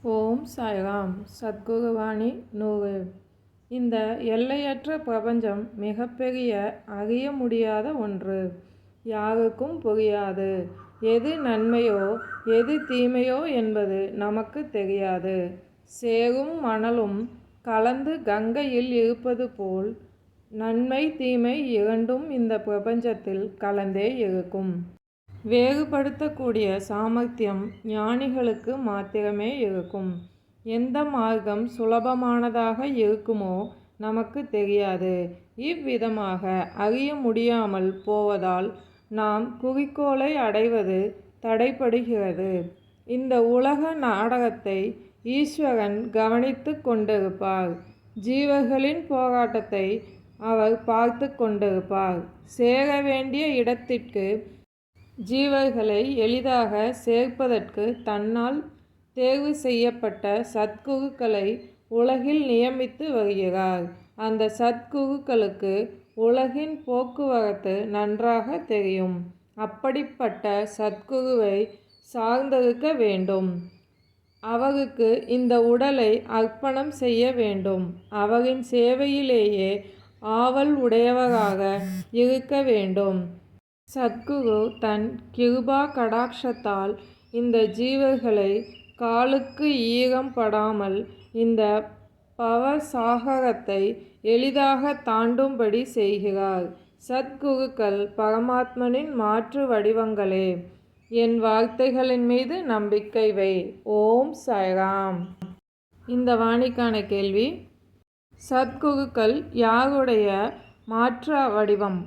ஓம் சாய்ராம். சத்குருவாணி 100. இந்த எல்லையற்ற பிரபஞ்சம் மிகப்பெரிய அறிய முடியாத ஒன்று. யாருக்கும் புரியாது. எது நன்மையோ எது தீமையோ என்பது நமக்கு தெரியாது. சேரும் மணலும் கலந்து கங்கையில் இருப்பது போல் நன்மை தீமை இரண்டும் இந்த பிரபஞ்சத்தில் கலந்தே இருக்கும். வேறுபடுத்தக்கூடிய சாமர்த்தியம் ஞானிகளுக்கு மாத்திரமே இருக்கும். எந்த மார்க்கம் சுலபமானதாக இருக்குமோ நமக்கு தெரியாது. இவ்விதமாக அறிய முடியாமல் போவதால் நாம் குறிக்கோளை அடைவது தடைபடுகிறது. இந்த உலக நாடகத்தை ஈஸ்வரன் கவனித்து கொண்டிருப்பார். ஜீவர்களின் போராட்டத்தை அவர் பார்த்து கொண்டிருப்பார். சேர வேண்டிய இடத்திற்கு ஜீவர்களை எளிதாக சேர்ப்பதற்கு தன்னால் தேர்வு செய்யப்பட்ட சத்குருக்களை உலகில் நியமித்து வருகிறார். அந்த சத்குருக்களுக்கு உலகின் போக்குவரத்து நன்றாக தெரியும். அப்படிப்பட்ட சத்குருவை சார்ந்திருக்க வேண்டும். அவருக்கு இந்த உடலை அர்ப்பணம் செய்ய வேண்டும். அவரின் சேவையிலேயே ஆவல் உடையவராக இருக்க வேண்டும். சத்குரு தன் கிருபா கடாட்சத்தால் இந்த ஜீவர்களை காலுக்கு ஈரம் படாமல் இந்த பவசாகரத்தை எளிதாக தாண்டும்படி செய்கிறார். சத்குருக்கள் பரமாத்மனின் மாற்று வடிவங்களே. என் வார்த்தைகளின் மீது நம்பிக்கை வை. ஓம் சாய்ராம். இந்த வாணிக்கான கேள்வி: சத்குருக்கள் யாருடைய மாற்று வடிவம்?